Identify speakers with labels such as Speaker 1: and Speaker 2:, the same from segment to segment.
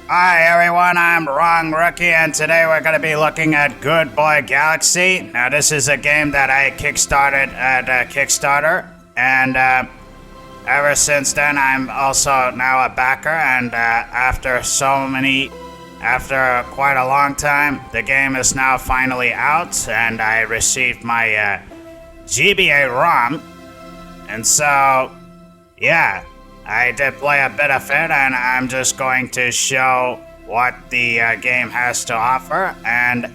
Speaker 1: Hi everyone, I'm Wrong Rookie, and today we're going to be looking at Goodboy Galaxy. Now this is a game that I kickstarted at Kickstarter, and ever since then I'm also now a backer, and after quite a long time, the game is now finally out, and I received my GBA ROM, and so, yeah. I did play a bit of it, and I'm just going to show what the game has to offer, and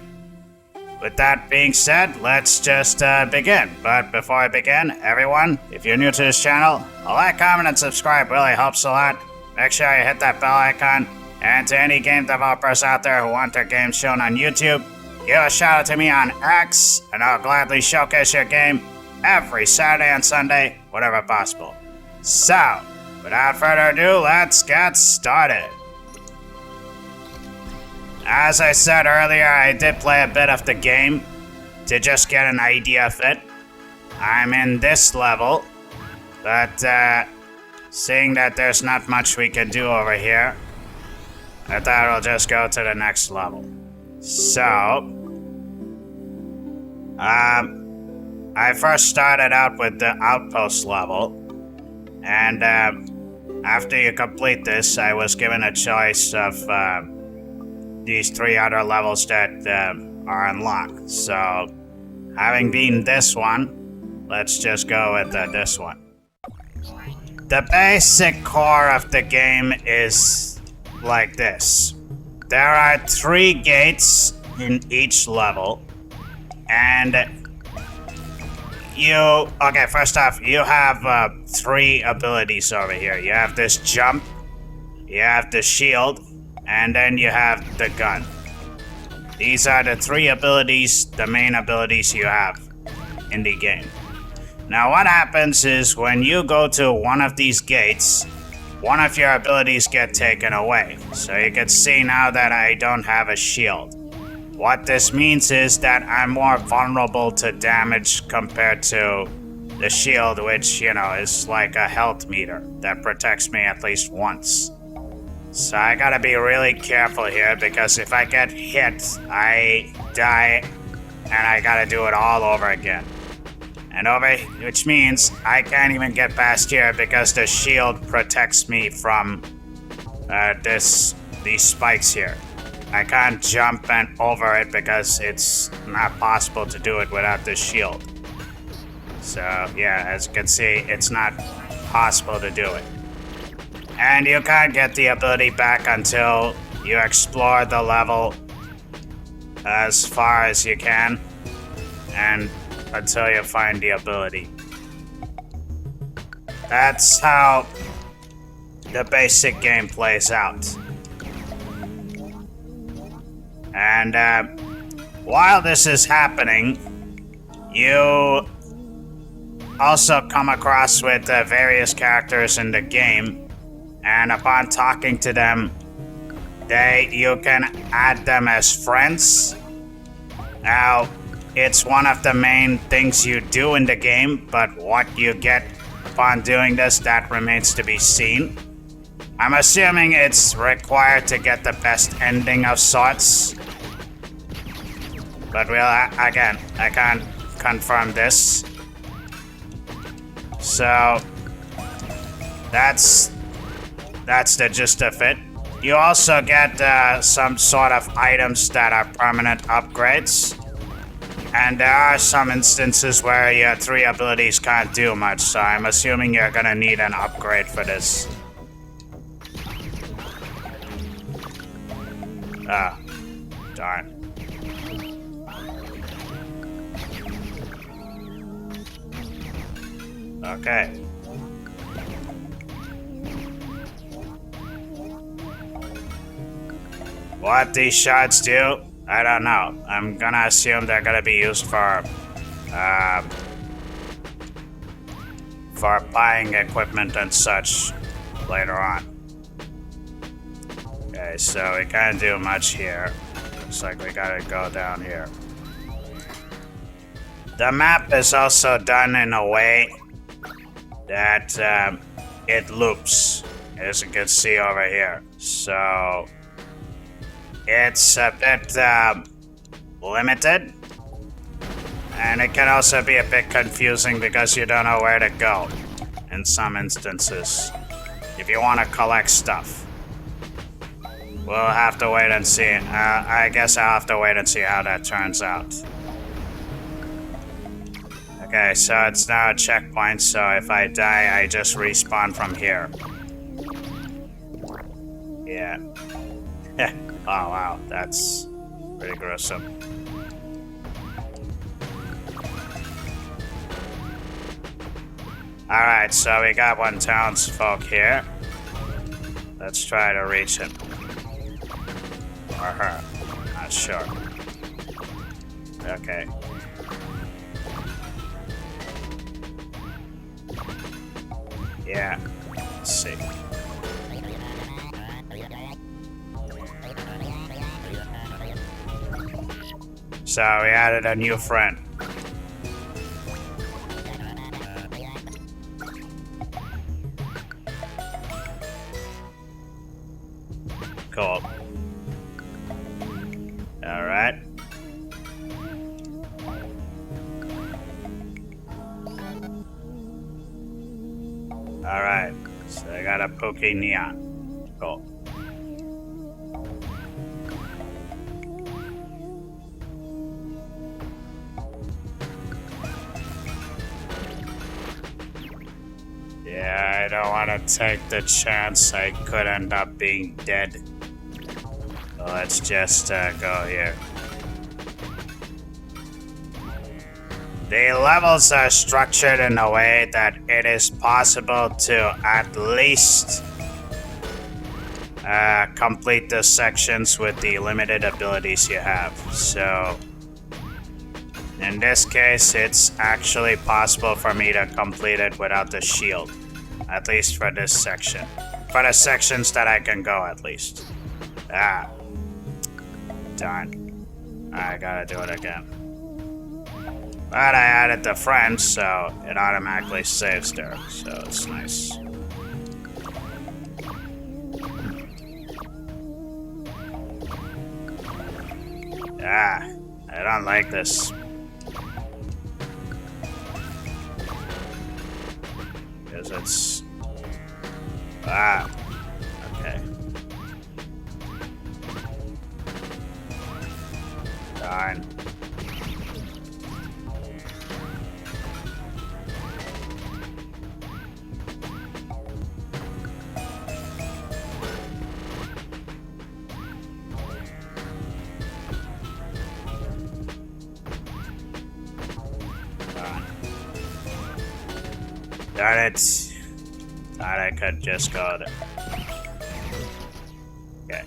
Speaker 1: with that being said, let's just begin. But before I begin, everyone, if you're new to this channel, a like, comment, and subscribe really helps a lot. Make sure you hit that bell icon, and to any game developers out there who want their games shown on YouTube, give a shout out to me on X, and I'll gladly showcase your game every Saturday and Sunday, whenever possible. So, without further ado, let's get started. As I said earlier, I did play a bit of the game to just get an idea of it. I'm in this level, but seeing that there's not much we can do over here, I thought I'll just go to the next level. So, I first started out with the outpost level, and after you complete this, I was given a choice of these 3 other levels that are unlocked. So, having beaten this one, let's just go with this one. The basic core of the game is like this. There are 3 gates in each level, and first off, you have 3 abilities over here. You have this jump, you have the shield, and then you have the gun. These are the 3 abilities, the main abilities you have in the game. Now what happens is when you go to one of these gates, one of your abilities get taken away. So you can see now that I don't have a shield. What this means is that I'm more vulnerable to damage compared to the shield, which, is like a health meter that protects me at least once. So I gotta be really careful here, because if I get hit, I die, and I gotta do it all over again. Which means I can't even get past here because the shield protects me from these spikes here. I can't jump over it because it's not possible to do it without the shield. So, yeah, as you can see, it's not possible to do it. And you can't get the ability back until you explore the level as far as you can, and until you find the ability. That's how the basic game plays out. And while this is happening, you also come across with various characters in the game, and upon talking to them, you can add them as friends. Now, it's one of the main things you do in the game, but what you get upon doing this, that remains to be seen. I'm assuming it's required to get the best ending of sorts. But again, I can't confirm this. So, that's the gist of it. You also get some sort of items that are permanent upgrades. And there are some instances where your 3 abilities can't do much, so I'm assuming you're gonna need an upgrade for this. Ah, darn. Okay. What these shards do, I don't know. I'm gonna assume they're gonna be used for buying equipment and such later on. Okay, so we can't do much here. Looks like we gotta go down here. The map is also done in a way that it loops, as you can see over here. So it's a bit limited. And it can also be a bit confusing because you don't know where to go in some instances if you want to collect stuff. We'll have to wait and see. I guess I'll have to wait and see how that turns out. Okay, so it's now a checkpoint, so if I die, I just respawn from here. Yeah. Oh wow, that's pretty gruesome. Alright, so we got one townsfolk here. Let's try to reach him. Or her. Not sure. Okay. Yeah. Let's see. So we added a new friend. Cool. Alright. Alright. So I got a Poké Neon. Cool. Yeah, I don't want to take the chance I could end up being dead. So let's just go here. The levels are structured in a way that it is possible to at least complete the sections with the limited abilities you have. So in this case, it's actually possible for me to complete it without the shield. At least for this section. For the sections that I can go, at least. Ah. Darn. I gotta do it again. But I added the friends, so it automatically saves there. So it's nice. Ah. I don't like this. Because it's... Ah. Okay. Darn. Darn it. Thought I could just go there. Okay.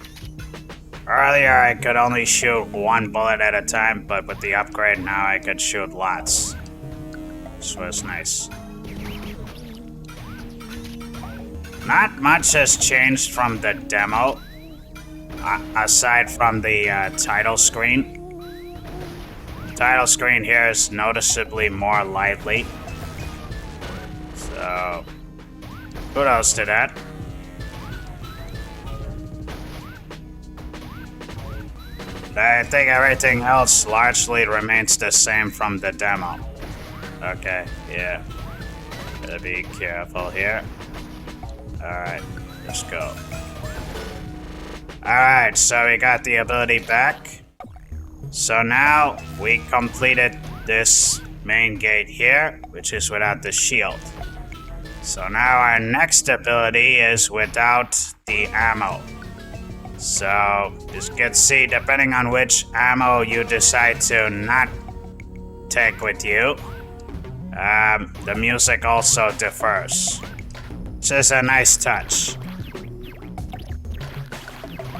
Speaker 1: Earlier I could only shoot one bullet at a time, but with the upgrade now I could shoot lots. This was nice. Not much has changed from the demo, aside from the title screen. The title screen here is noticeably more lively. So, kudos to that. I think everything else largely remains the same from the demo. Okay, yeah. Gotta be careful here. Alright, let's go. Alright, so we got the ability back. So now we completed this main gate here, which is without the shield. So now our next ability is without the ammo. So, as you can see, depending on which ammo you decide to not take with you, the music also differs. Which is a nice touch.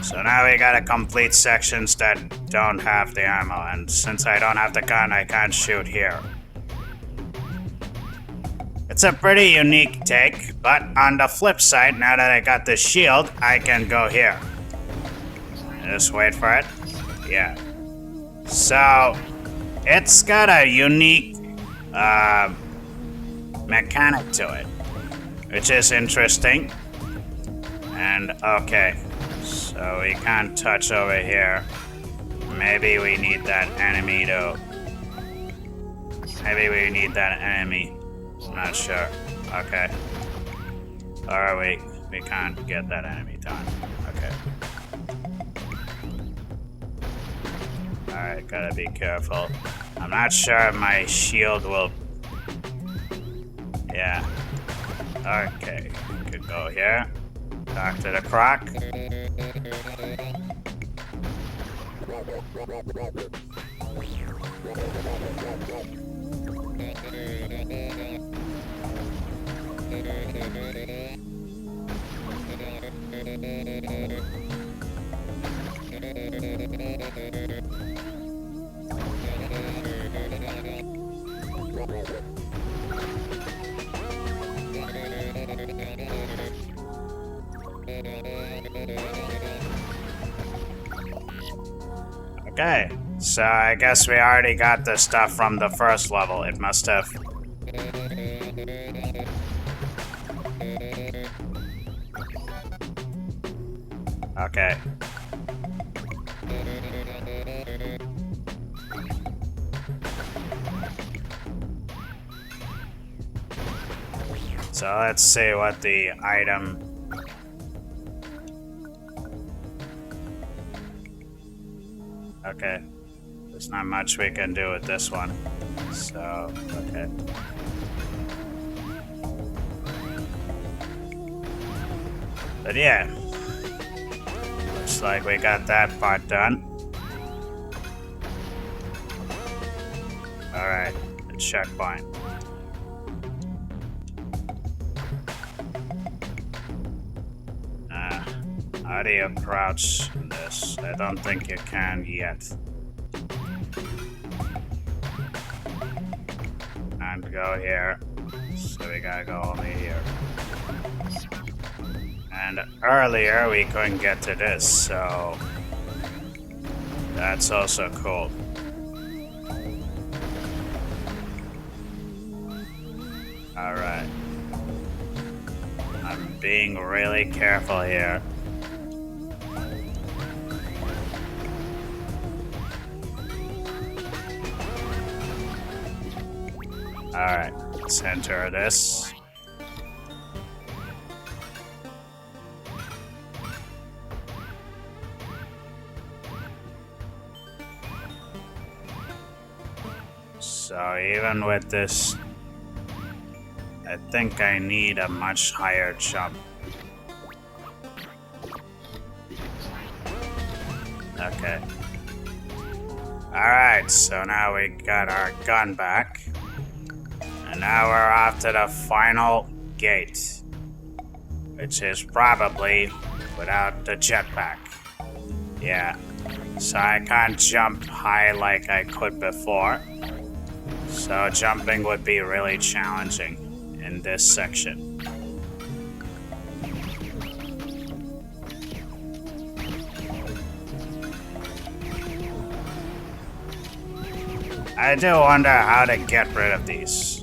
Speaker 1: So now we gotta complete sections that don't have the ammo, and since I don't have the gun, I can't shoot here. It's a pretty unique take, but on the flip side, now that I got the shield, I can go here. Just wait for it. Yeah. So, it's got a unique mechanic to it, which is interesting. And, okay. So we can't touch over here. Maybe we need that enemy to... Maybe we need that enemy. I'm not sure. Okay. Or we can't get that enemy done. Okay. Alright, gotta be careful. I'm not sure if my shield will... Yeah. Okay. Could go here. Talk to the croc. Okay, so I guess we already got the stuff from the first level. It must have... Okay. So let's see what the item... Okay. There's not much we can do with this one. So, okay. But yeah. Looks like we got that part done. Alright, the checkpoint. How do you crouch in this? I don't think you can yet. And go here. So we gotta go over here. And earlier we couldn't get to this, so that's also cool. Alright. I'm being really careful here. Alright, let's enter this. So even with this, I think I need a much higher jump. Okay. Alright, so now we got our gun back. And now we're off to the final gate, which is probably without the jetpack. Yeah, so I can't jump high like I could before. So jumping would be really challenging in this section. I do wonder how to get rid of these.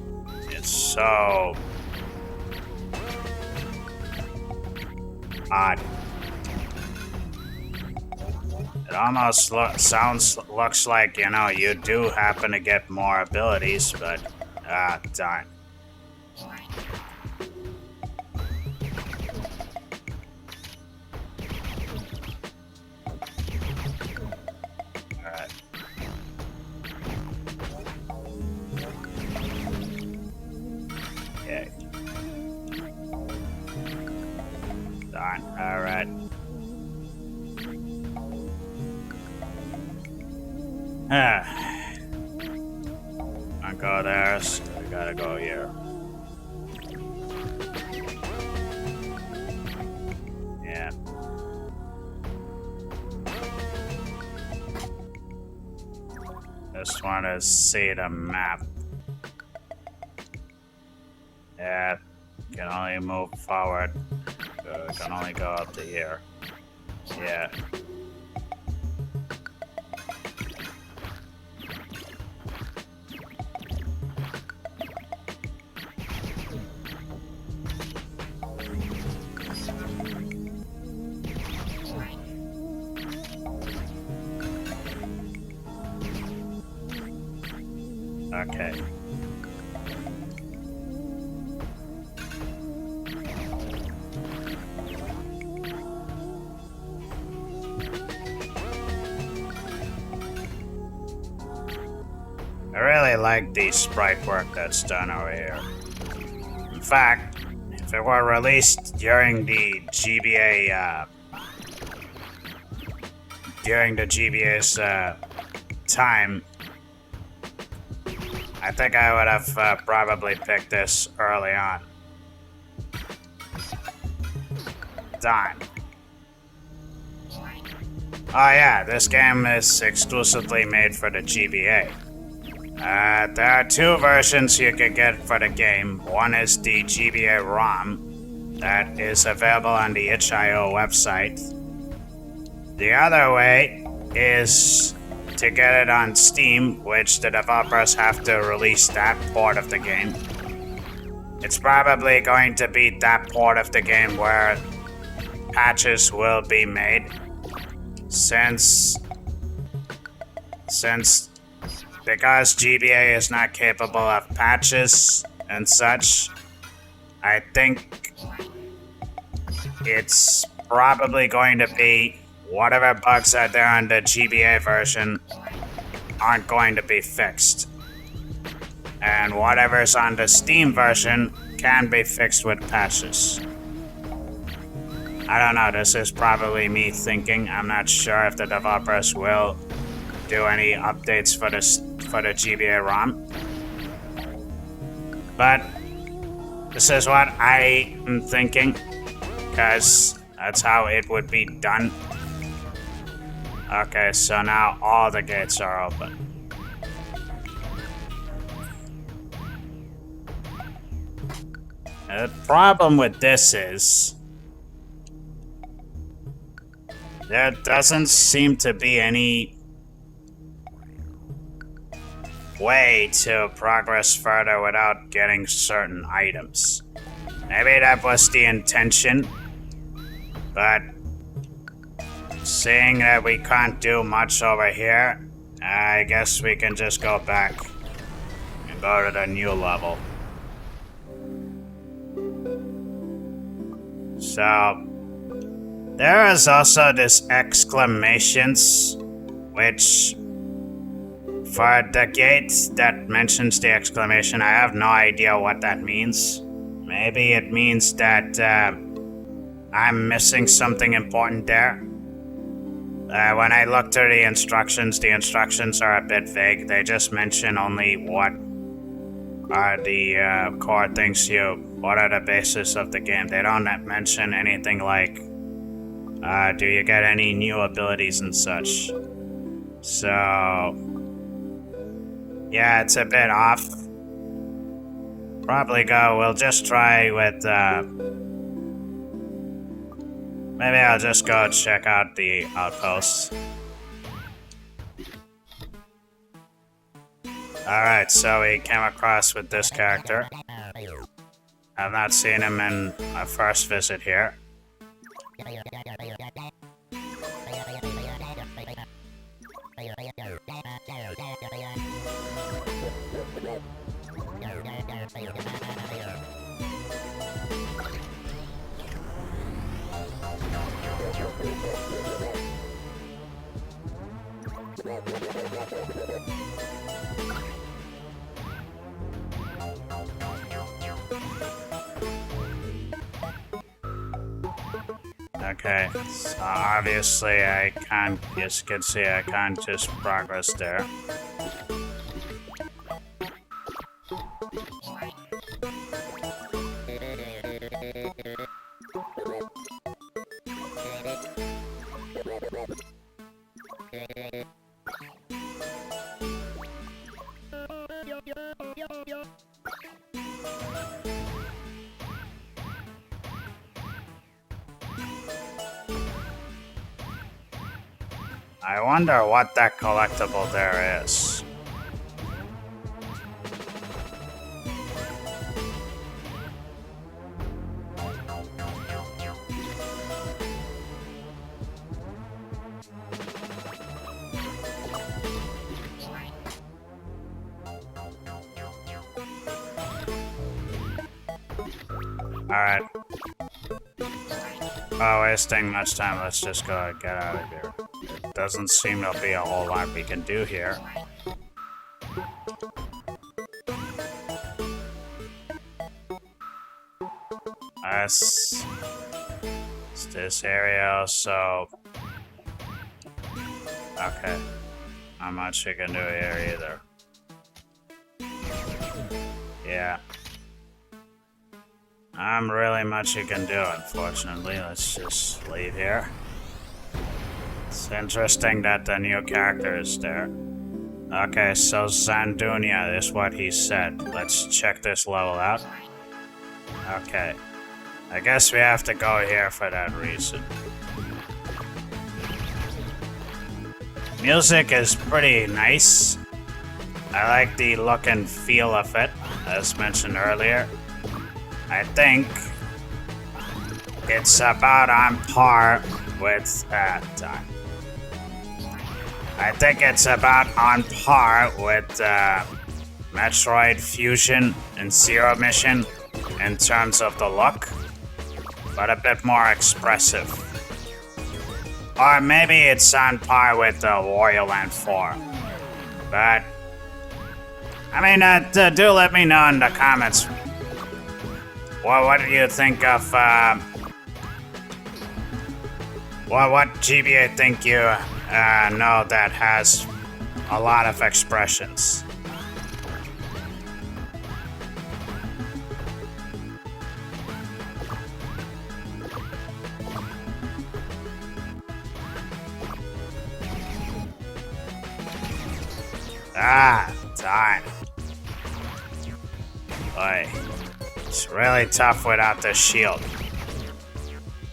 Speaker 1: It's so odd. It almost looks like, you know, you do happen to get more abilities, but darn. Alright. Okay. Darn. Alright. Can't go there, so we gotta go here. Yeah. Just want to see the map. Yeah, can only move forward. Can only go up to here. Yeah. Okay. I really like the sprite work that's done over here. In fact, if it were released during the GBA's time, I think I would have probably picked this early on. Darn. Oh yeah, this game is exclusively made for the GBA. There are two versions you can get for the game. One is the GBA ROM that is available on the itch.io website. The other way is to get it on Steam, which the developers have to release that port of the game. It's probably going to be that port of the game where patches will be made, since because GBA is not capable of patches and such. I think it's probably going to be whatever bugs are there on the GBA version aren't going to be fixed. And whatever's on the Steam version can be fixed with patches. I don't know, this is probably me thinking. I'm not sure if the developers will do any updates for the GBA ROM. But this is what I am thinking, because that's how it would be done. Okay, so now all the gates are open. The problem with this is there doesn't seem to be any way to progress further without getting certain items. Maybe that was the intention, but seeing that we can't do much over here, I guess we can just go back and go to the new level. So, there is also this exclamations, which for the gate that mentions the exclamation, I have no idea what that means. Maybe it means that I'm missing something important there. When I look through the instructions are a bit vague. They just mention only what are the core things what are the basis of the game. They don't mention anything like, do you get any new abilities and such. So, yeah, it's a bit off. We'll just try with, maybe I'll just go check out the outposts. Alright, so we came across with this character. I've not seen him in my first visit here. Okay, so obviously I can't, as you can see, I can't just progress there. I wonder what that collectible there is. Alright. Oh, wasting much time. Let's just go and get out of here. Doesn't seem to be a whole lot we can do here. It's this area, so... Okay. Not much you can do here either. Yeah. Not really much you can do, unfortunately. Let's just leave here. It's interesting that the new character is there. Okay, so Zandunia is what he said. Let's check this level out. Okay. I guess we have to go here for that reason. Music is pretty nice. I like the look and feel of it, as mentioned earlier. I think it's about on par with I think it's about on par with Metroid Fusion and Zero Mission in terms of the look, but a bit more expressive. Or maybe it's on par with Wario Land 4. But, I mean, do let me know in the comments. Well, what do you think of, what GBA think you know that has a lot of expressions? Ah, darn. Boy, it's really tough without the shield.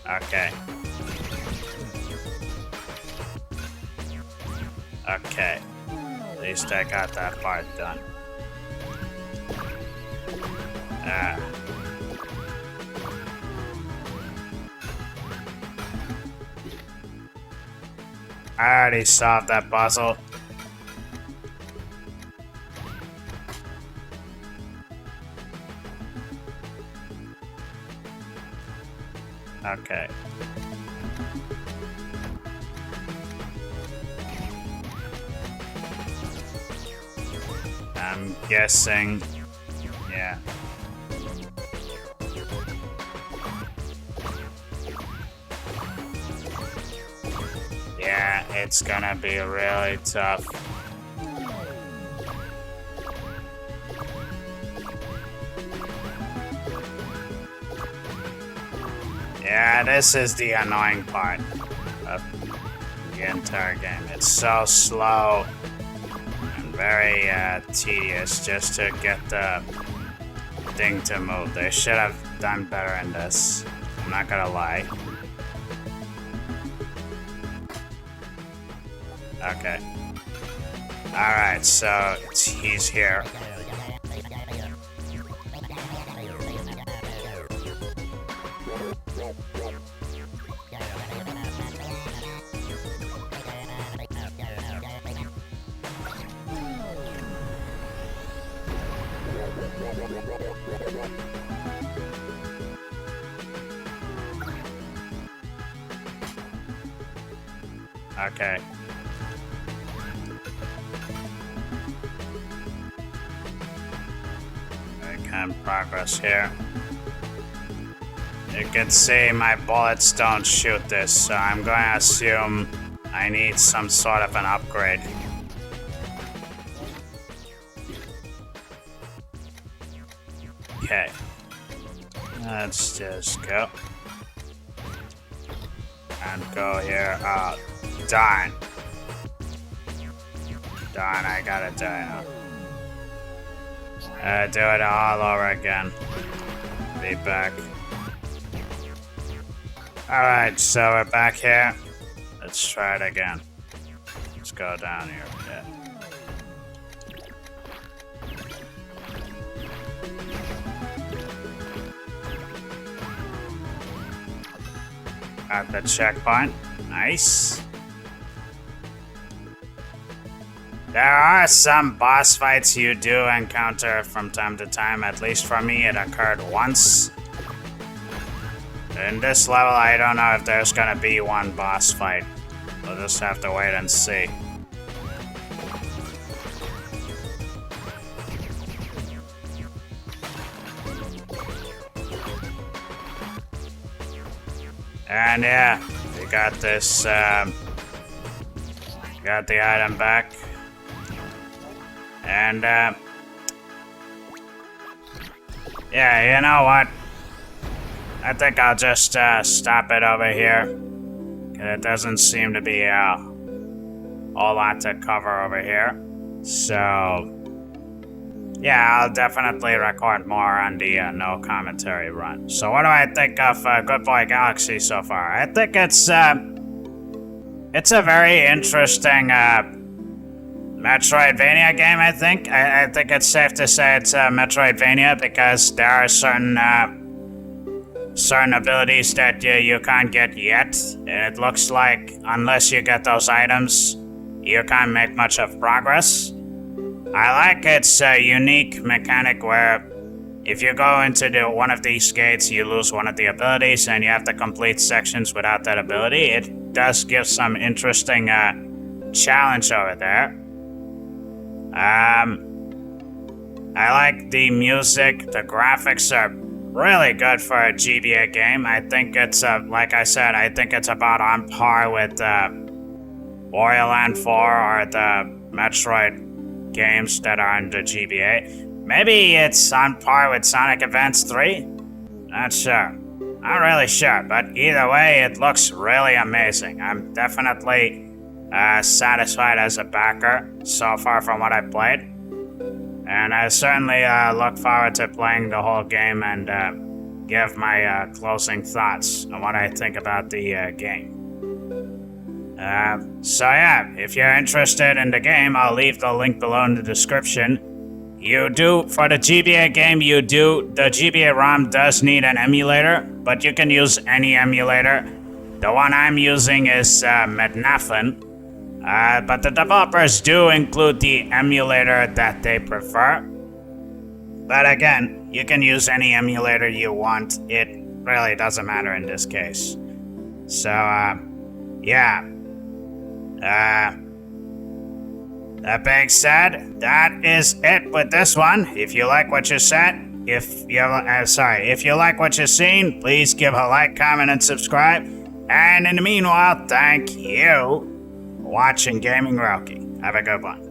Speaker 1: Okay. Okay. At least I got that part done. Ah. I already solved that puzzle. Okay. I'm guessing, yeah. Yeah, it's gonna be really tough. Yeah, this is the annoying part of the entire game. It's so slow and very tedious just to get the thing to move. They should have done better in this. I'm not gonna lie. Okay. Alright, so he's here. Okay. I can progress here. You can see my bullets don't shoot this, so I'm going to assume I need some sort of an upgrade. Okay. Let's just go. And go here. Darn. Darn, I gotta die now. Do it all over again. Be back. Alright, so we're back here. Let's try it again. Let's go down here. Yeah. At the checkpoint. Nice. There are some boss fights you do encounter from time to time. At least for me, it occurred once. In this level, I don't know if there's gonna be one boss fight. We'll just have to wait and see. And yeah, we got this, got the item back. And, yeah, you know what? I think I'll just, stop it over here. It doesn't seem to be a whole lot to cover over here. So, yeah, I'll definitely record more on the no commentary run. So what do I think of Goodboy Galaxy so far? I think it's a very interesting Metroidvania game, I think. I think it's safe to say it's a Metroidvania because there are certain abilities that you can't get yet. It looks like unless you get those items, you can't make much of progress. I like its unique mechanic where if you go into one of these gates, you lose one of the abilities and you have to complete sections without that ability. It does give some interesting challenge over there. I like the music. The graphics are really good for a GBA game. I think it's, like I said, I think it's about on par with Wario Land 4 or the Metroid games that are in the GBA. Maybe it's on par with Sonic Advance 3? Not sure. Not really sure, but either way, it looks really amazing. I'm definitely satisfied as a backer so far from what I played. And I certainly look forward to playing the whole game and give my closing thoughts on what I think about the game. So yeah, if you're interested in the game, I'll leave the link below in the description. For the GBA game, the GBA ROM does need an emulator, but you can use any emulator. The one I'm using is Mednafen, but the developers do include the emulator that they prefer. But again, you can use any emulator you want. It really doesn't matter in this case. So, yeah. That being said, that is it with this one. If you like what you if you like what you've seen, please give a like, comment, and subscribe. And in the meanwhile, thank you for watching Gaming Roki. Have a good one.